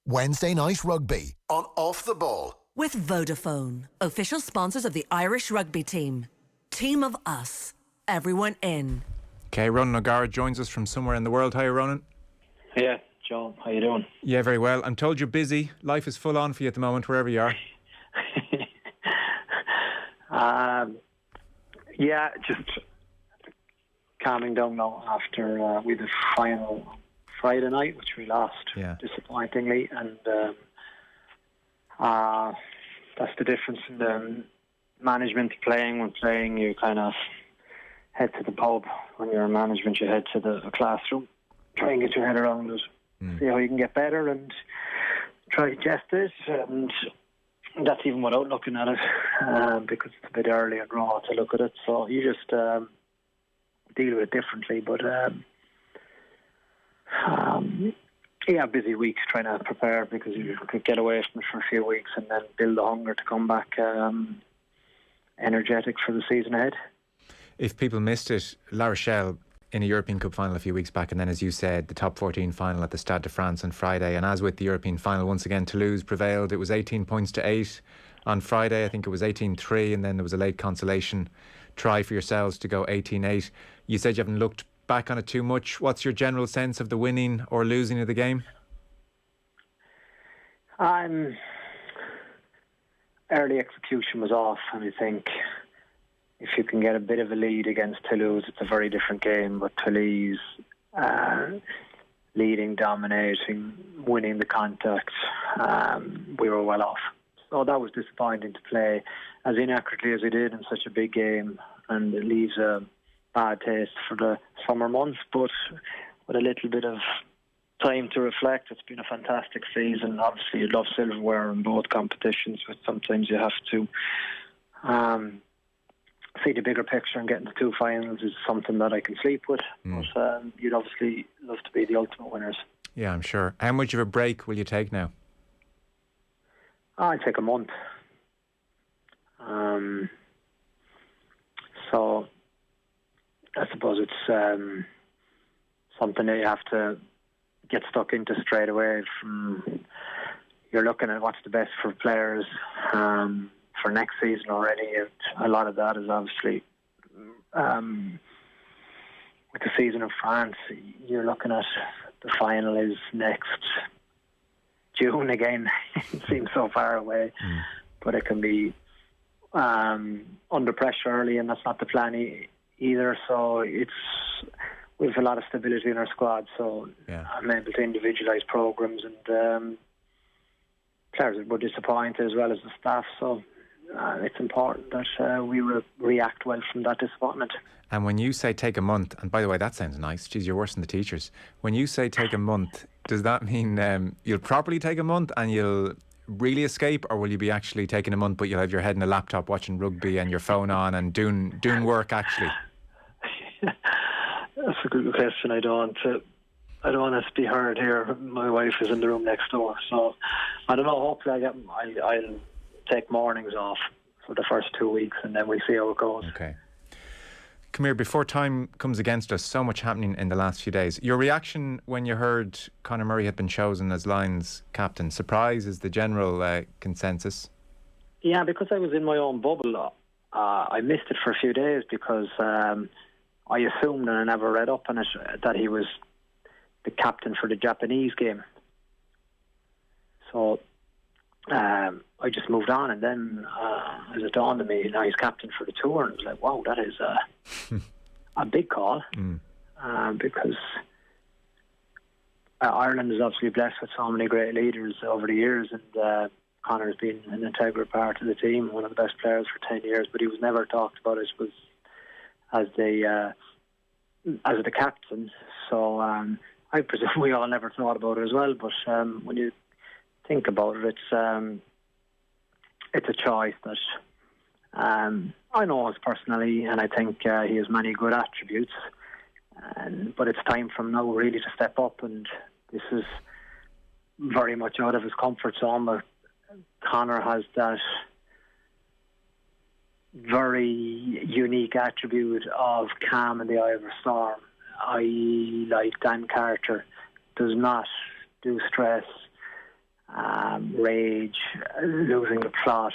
Wednesday Night Rugby on Off the Ball. With Vodafone, official sponsors of the Irish rugby team. Team of us. Everyone in. Okay, Ronan O'Gara joins us from somewhere in the world. Hi, Ronan. Yeah, John, how you doing? Yeah, very well. I'm told you're busy. Life is full on for you at the moment, wherever you are. Yeah, just calming down now after we had the final Friday night, which we lost, disappointingly, and that's the difference in the management playing. When playing, you kind of head to the pub. When you're in management, you head to the classroom, try and get your head around it, see how you can get better, and try to test it. And that's even without looking at it, because it's a bit early and raw to look at it. So you just deal with it differently. But busy weeks trying to prepare, because you could get away from it for a few weeks and then build the hunger to come back energetic for the season ahead. If people missed it, La Rochelle in a European Cup final a few weeks back, and then, as you said, the top 14 final at the Stade de France on Friday. And as with the European final, once again Toulouse prevailed. It was 18 points to 8 on Friday. I think it was 18-3, and then there was a late consolation try for yourselves to go 18-8. You said you haven't looked back on it too much. What's your general sense of the winning or losing of the game? Early execution was off, and I think if you can get a bit of a lead against Toulouse, it's a very different game. But Toulouse leading, dominating, winning the contact, we were well off. So that was disappointing to play as inaccurately as we did in such a big game, and it leaves a bad taste for the summer months. But with a little bit of time to reflect, it's been a fantastic season. Obviously, you'd love silverware in both competitions, but sometimes you have to see the bigger picture, and getting the two finals is something that I can sleep with. But you'd obviously love to be the ultimate winners. Yeah, I'm sure. How much of a break will you take now? I'll take a month. So I suppose it's something that you have to get stuck into straight away. You're looking at what's the best for players for next season already. A lot of that is obviously with the season in France. You're looking at the final is next June again. It seems so far away, but it can be under pressure early, and that's not the plan either. So we have a lot of stability in our squad, so I'm able to individualise programmes, and players were disappointed as well as the staff. So it's important that we react well from that disappointment. And when you say take a month, and by the way, that sounds nice. Geez, you're worse than the teachers. When you say take a month, does that mean you'll properly take a month and you'll really escape, or will you be actually taking a month but you'll have your head in a laptop watching rugby and your phone on and doing work actually? That's a good question. I don't want to be heard here. My wife is in the room next door, so I don't know. Hopefully I'll take mornings off for the first 2 weeks, and then we'll see how it goes. Okay. Come here, before time comes against us, so much happening in the last few days. Your reaction when you heard Conor Murray had been chosen as Lions captain? Surprise is the general consensus. Yeah, because I was in my own bubble. I missed it for a few days because I assumed, and I never read up on it, that he was the captain for the Japanese game. So I just moved on, and then as it dawned on me, now he's captain for the tour, and I was like, wow, that is a big call, because Ireland is obviously blessed with so many great leaders over the years, and Conor's been an integral part of the team, one of the best players for 10 years, but he was never talked about as the captain. So I presume we all never thought about it as well, but when you think about it, it's a choice that I know his personality, and I think he has many good attributes, but it's time for him now really to step up, and this is very much out of his comfort zone. But Conor has that very unique attribute of calm in the eye of a storm. I, like Dan Carter, does not do stress, rage, losing the plot.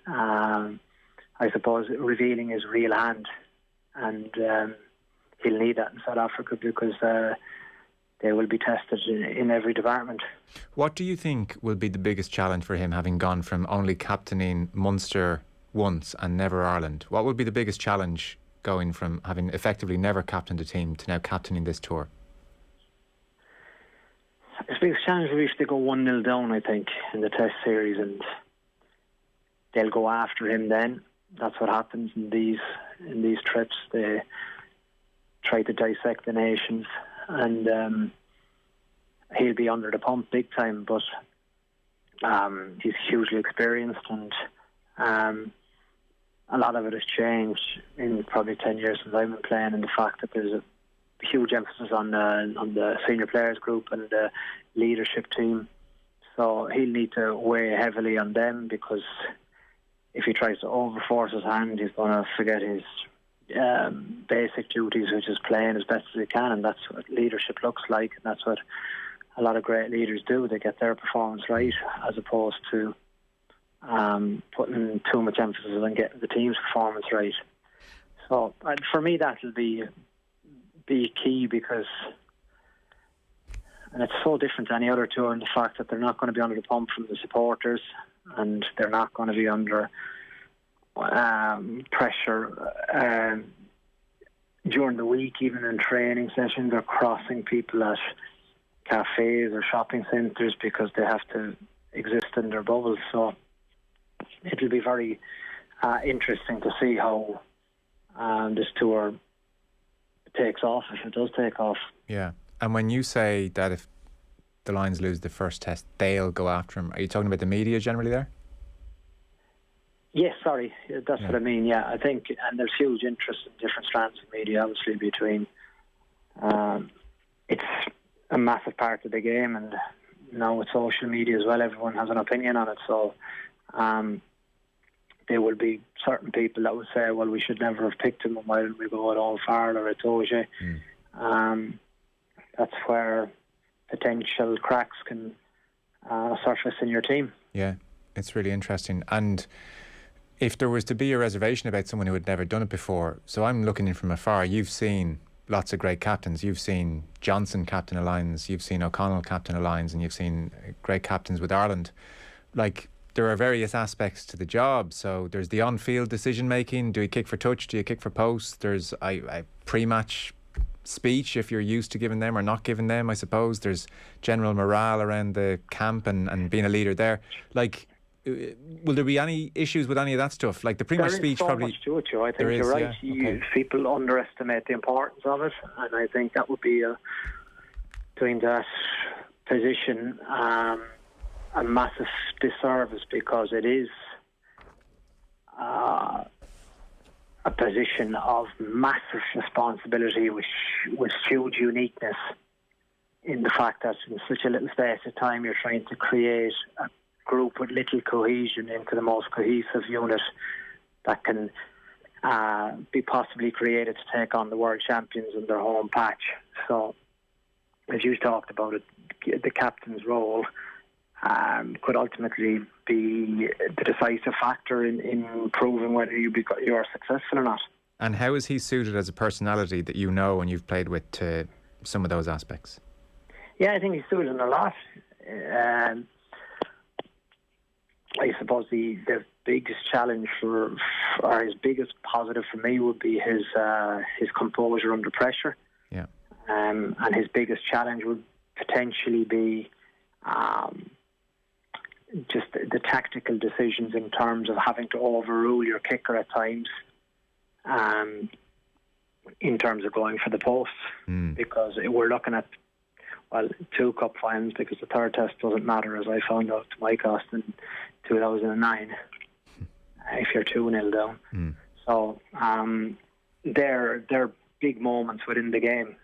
I suppose revealing his real hand, and he'll need that in South Africa because they will be tested in every department. What do you think will be the biggest challenge for him, having gone from only captaining Munster once and never Ireland? What would be the biggest challenge going from having effectively never captained a team to now captaining this tour? His biggest challenge will be if they go 1-0 down, I think, in the test series, and they'll go after him then. That's what happens in these trips. They try to dissect the nations, and he'll be under the pump big time, but he's hugely experienced, and a lot of it has changed in probably 10 years since I've been playing, and the fact that there's a huge emphasis on the senior players group and the leadership team. So he'll need to weigh heavily on them, because if he tries to overforce his hand, he's going to forget his basic duties, which is playing as best as he can, and that's what leadership looks like, and that's what a lot of great leaders do. They get their performance right, as opposed to putting too much emphasis on getting the team's performance right. So for me, that will be key, because, and it's so different to any other tour in the fact that they're not going to be under the pump from the supporters, and they're not going to be under pressure during the week. Even in training sessions, they're crossing people at cafes or shopping centres because they have to exist in their bubbles. So it'll be very interesting to see how this tour takes off, if it does take off. Yeah. And when you say that if the Lions lose the first test, they'll go after him, are you talking about the media generally there? Yes, sorry, that's what I mean. Yeah, I think, and there's huge interest in different strands of media, obviously, between. It's a massive part of the game, and now with social media as well, everyone has an opinion on it. So there will be certain people that would say, well, we should never have picked him, and why didn't we go at all Farrell or Itoje? That's where potential cracks can surface in your team. Yeah, it's really interesting. And if there was to be a reservation about someone who had never done it before, so I'm looking in from afar, you've seen lots of great captains. You've seen Johnson captain a Lions, you've seen O'Connell captain a Lions, and you've seen great captains with Ireland. Like, there are various aspects to the job. So there's the on-field decision-making. Do you kick for touch? Do you kick for post? There's a pre-match speech, if you're used to giving them or not giving them, I suppose. There's general morale around the camp and being a leader there. Like, will there be any issues with any of that stuff? Like the pre-match speech, probably. There is so much to it, Joe. I think you're right. Yeah. Okay. People underestimate the importance of it, and I think that would be doing that position a massive disservice, because it is a position of massive responsibility with huge uniqueness, in the fact that in such a little space of time you're trying to create a group with little cohesion into the most cohesive unit that can be possibly created to take on the world champions in their home patch. So, as you talked about it, the captain's role could ultimately be the decisive factor in proving whether you are successful or not. And how is he suited as a personality that you know and you've played with to some of those aspects? Yeah, I think he's suited in a lot. I suppose the biggest challenge or his biggest positive for me would be his composure under pressure. Yeah. And his biggest challenge would potentially be just the tactical decisions in terms of having to overrule your kicker at times, in terms of going for the posts, because we're looking at, well, 2 cup finals, because the third test doesn't matter, as I found out to my cost in 2009, if you're 2-0 down. So they're big moments within the game.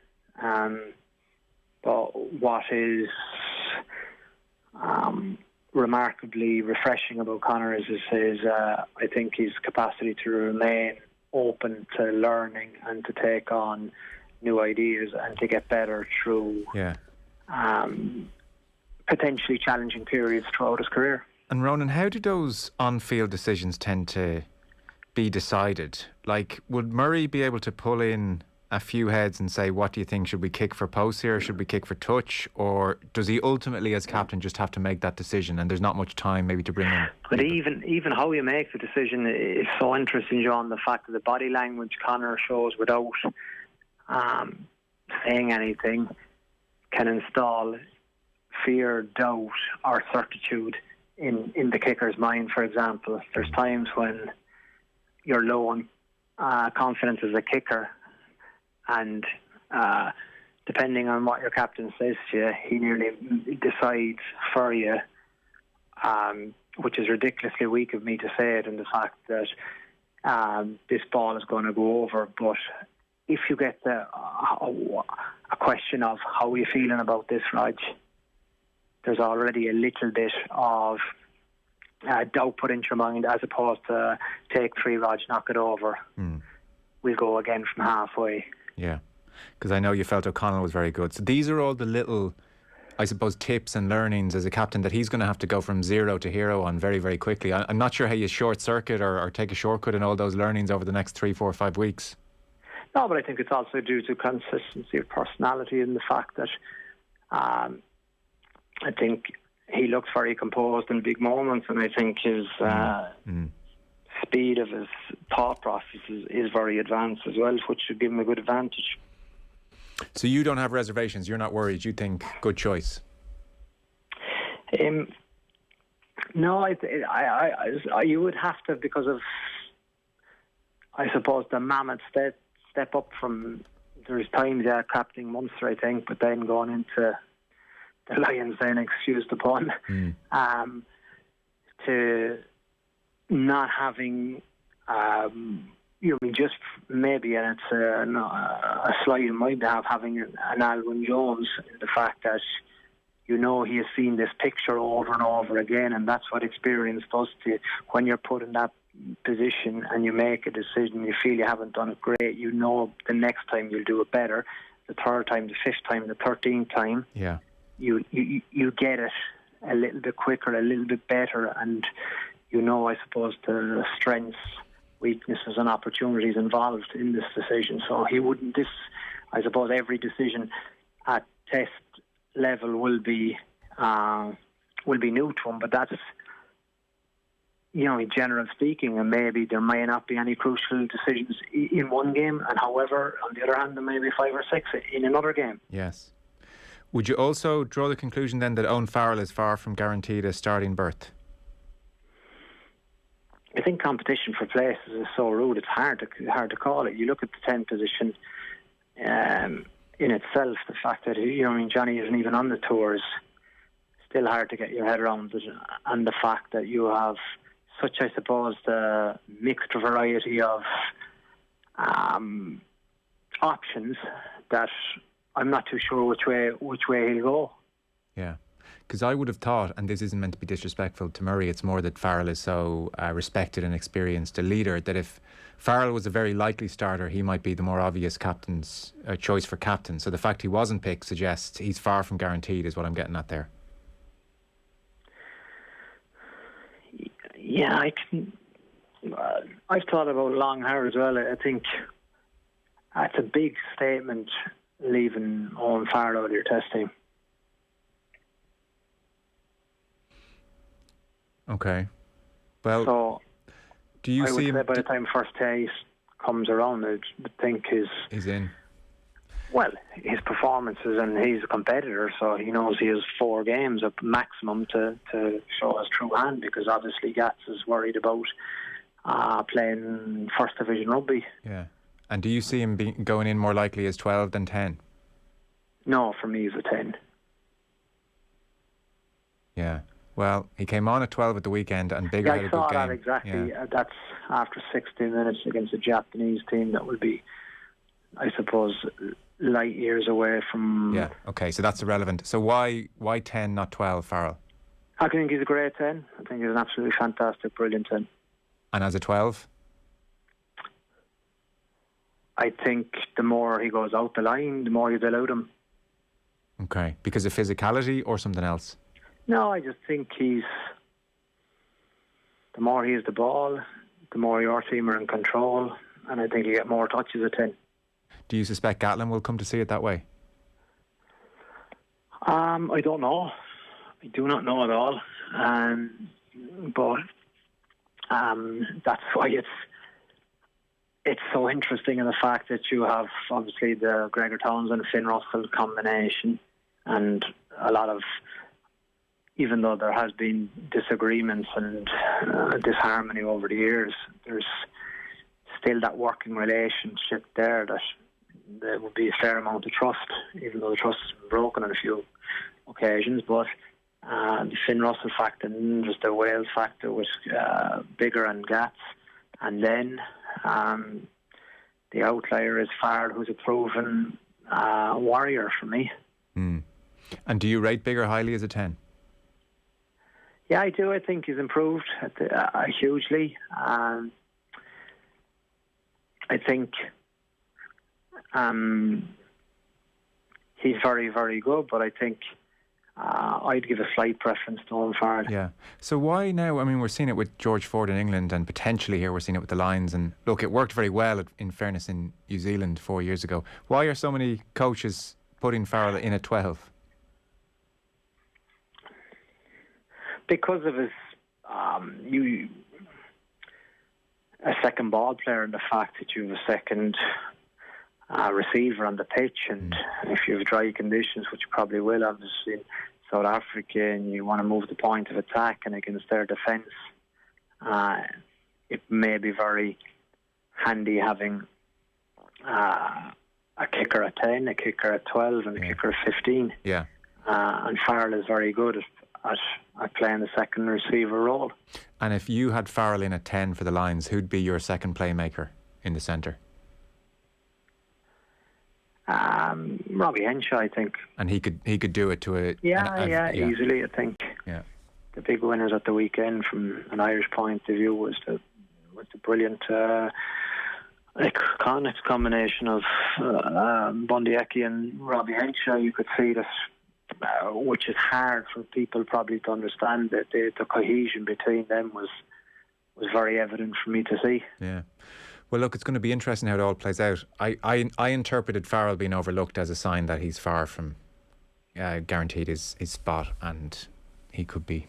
But what is remarkably refreshing about Conor is I think his capacity to remain open to learning and to take on new ideas and to get better through potentially challenging periods throughout his career. And Ronan, how do those on-field decisions tend to be decided? Like, would Murray be able to pull in a few heads and say, what do you think? Should we kick for post here? Should we kick for touch? Or does he ultimately, as captain, just have to make that decision and there's not much time maybe to bring in? But even how you make the decision is so interesting, John. The fact that the body language Conor shows without saying anything can install fear, doubt or certitude in the kicker's mind. For example, there's times when you're low on confidence as a kicker, and depending on what your captain says to you, he nearly decides for you, which is ridiculously weak of me to say it, in the fact that this ball is going to go over. But if you get a question of how are you feeling about this, Rog, there's already a little bit of doubt put into your mind, as opposed to take 3, Rog, knock it over. We'll go again from halfway. Yeah, because I know you felt O'Connell was very good. So these are all the little, I suppose, tips and learnings as a captain that he's going to have to go from zero to hero on very, very quickly. I'm not sure how you short circuit or take a shortcut in all those learnings over the next 3, 4, 5 weeks. No, but I think it's also due to consistency of personality and the fact that I think he looks very composed in big moments, and I think his speed of his thought process is very advanced as well, which should give him a good advantage. So you don't have reservations? You're not worried? You think good choice? No, you would have to, because of, I suppose, the mammoth step up from, there's times captaining Munster, I think, but then going into the Lions, then, excuse the pun, to not having, just maybe, and it's a slight in my behalf, having an Alun-Wyn Jones, the fact that he has seen this picture over and over again, and that's what experience does to you. When you're put in that position and you make a decision, you feel you haven't done it great, the next time you'll do it better, the third time, the fifth time, the 13th time. Yeah. You get it a little bit quicker, a little bit better, and I suppose, the strengths, weaknesses and opportunities involved in this decision. So I suppose every decision at test level will be new to him, but that's, in general speaking, and maybe there may not be any crucial decisions in one game, and however, on the other hand, there may be 5 or 6 in another game. Yes. Would you also draw the conclusion then that Owen Farrell is far from guaranteed a starting berth? I think competition for places is so rude, it's hard to call it. You look at the 10th position in itself, the fact that Johnny isn't even on the tours, still hard to get your head around it, and the fact that you have such, I suppose, the mixed variety of options that I'm not too sure which way he'll go. Yeah. Because I would have thought, and this isn't meant to be disrespectful to Murray, it's more that Farrell is so respected and experienced a leader, that if Farrell was a very likely starter, he might be the more obvious captain's choice for captain. So the fact he wasn't picked suggests he's far from guaranteed, is what I'm getting at there. Yeah, I've thought about long hair as well. I think it's a big statement leaving Owen Farrell out of your test team. Okay. Well, so do you see him? Say by the time first taste comes around, I would think he's in. Well, his performances, and he's a competitor, so he knows he has 4 games at maximum to show his true hand, because obviously Gats is worried about playing First Division rugby. Yeah. And do you see him going in more likely as 12 than 10? No, for me, he's a 10. Yeah. Well, he came on at 12 at the weekend, and Biggar had a good game. I saw that exactly. Yeah. That's after 60 minutes against a Japanese team that will be, I suppose, light years away from... Yeah, okay, so that's irrelevant. So why 10, not 12, Farrell? I think he's a great 10. I think he's an absolutely fantastic, brilliant 10. And as a 12? I think the more he goes out the line, the more you dilute him. Okay, because of physicality or something else? No, I just think the more he has the ball, the more your team are in control, and I think you get more touches at 10. Do you suspect Gatlin will come to see it that way? I don't know. I do not know at all. But that's why it's so interesting in the fact that you have obviously the Gregor Townsend Finn Russell combination, and a lot of, even though there has been disagreements and disharmony over the years, there's still that working relationship there that there would be a fair amount of trust, even though the trust has been broken on a few occasions. But the Finn Russell factor, and just the Wales factor with Biggar and Gats, and then the outlier is Farrell, who's a proven warrior for me. Mm. And do you rate Biggar highly as a 10? Yeah, I do. I think he's improved hugely. I think he's very, very good, but I think I'd give a slight preference to Owen Farrell. Yeah. So why now? I mean, we're seeing it with George Ford in England, and potentially here we're seeing it with the Lions. And look, it worked very well, in fairness, in New Zealand 4 years ago. Why are so many coaches putting Farrell in at 12? Because of his, a second ball player, and the fact that you have a second receiver on the pitch, and if you have dry conditions, which you probably will, obviously in South Africa, and you want to move the point of attack and against their defence, it may be very handy having a kicker at 10, a kicker at 12, and a kicker at 15. Yeah. And Farrell is very good at playing the second receiver role. And if you had Farrell in at 10 for the Lions, who'd be your second playmaker in the centre? Robbie Henshaw, I think. And he could do it to a... easily, I think. Yeah. The big winners at the weekend, from an Irish point of view, was the brilliant combination of Bundy Eki and Robbie Henshaw. You could see that, which is hard for people probably to understand, that the cohesion between them was very evident for me to see. Yeah. Well, look, it's going to be interesting how it all plays out. I interpreted Farrell being overlooked as a sign that he's far from guaranteed his spot, and he could be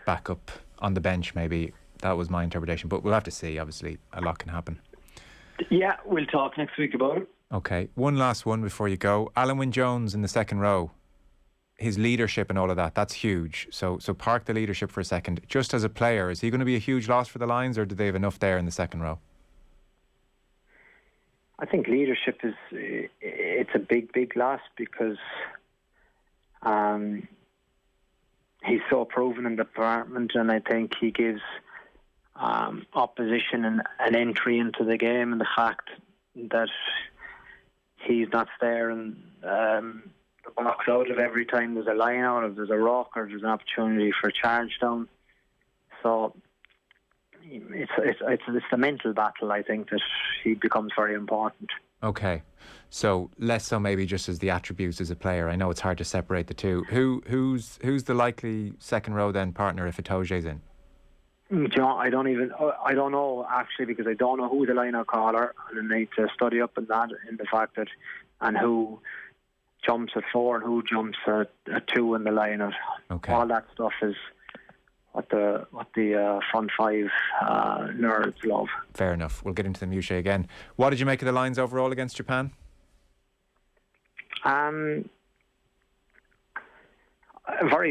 back up on the bench maybe. That was my interpretation, but we'll have to see. Obviously, a lot can happen. Yeah, we'll talk next week about it. Okay, one last one before you go. Alun-Wyn Jones in the second row. His leadership and all of that's huge. So park the leadership for a second. Just as a player, is he going to be a huge loss for the Lions, or do they have enough there in the second row? I think leadership it's a big loss, because he's so proven in the department, and I think he gives opposition an entry into the game, and the fact that he's not staring the box out of every time there's a line out, if there's a rock or there's an opportunity for a charge down. So it's the mental battle, I think, that he becomes very important. Okay, so less so maybe just as the attributes as a player. I know it's hard to separate the two. Who's the likely second row then partner if Itoje's in? I don't know actually, because I don't know who the line-out caller, and I need to study up on that, in the fact that, and who jumps at 4 and who jumps at 2 in the line-out. Okay. All that stuff is what the front five nerds love. Fair enough. We'll get into the minutiae again. What did you make of the Lions overall against Japan? Very,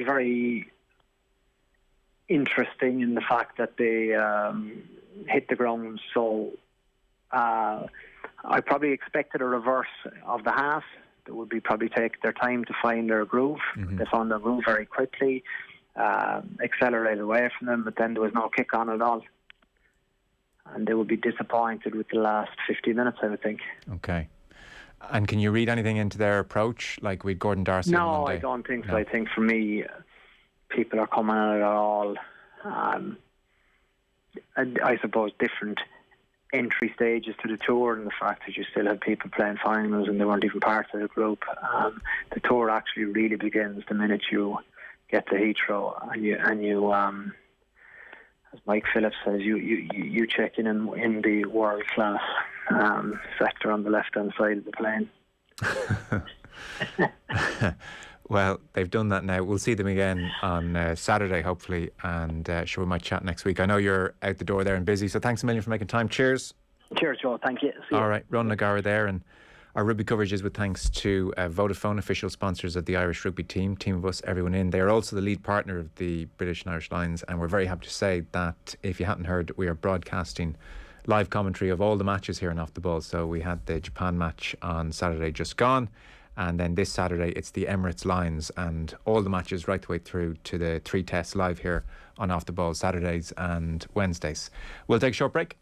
very interesting in the fact that they hit the ground so... I probably expected a reverse of the half. They would be probably take their time to find their groove. Mm-hmm. They found their groove very quickly. Accelerated away from them, but then there was no kick on at all, and they would be disappointed with the last 50 minutes, I would think. Okay. And can you read anything into their approach, like with Gordon Darcy? No, I don't think so. I think for me, people are coming at it all. I suppose different entry stages to the tour, and the fact that you still have people playing finals and they weren't even part of the group. The tour actually really begins the minute you get to Heathrow and you as Mike Phillips says, you check in the world class sector on the left hand side of the plane. Well, they've done that now. We'll see them again on Saturday, hopefully, and sure, we might chat next week. I know you're out the door there and busy, so thanks a million for making time. Cheers. Cheers, Joe. Thank you. See you. All right, Ronan O'Gara there, and our rugby coverage is with thanks to Vodafone, official sponsors of the Irish rugby team, Team of Us, everyone in. They are also the lead partner of the British and Irish Lions, and we're very happy to say that, if you hadn't heard, we are broadcasting live commentary of all the matches here on Off the Ball. So we had the Japan match on Saturday just gone, and then this Saturday it's the Emirates Lions, and all the matches right the way through to the 3 tests live here on Off the Ball, Saturdays and Wednesdays. We'll take a short break.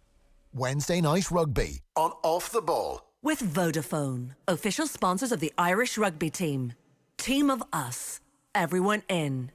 Wednesday Night Rugby on Off the Ball. With Vodafone, official sponsors of the Irish rugby team. Team of us, everyone in.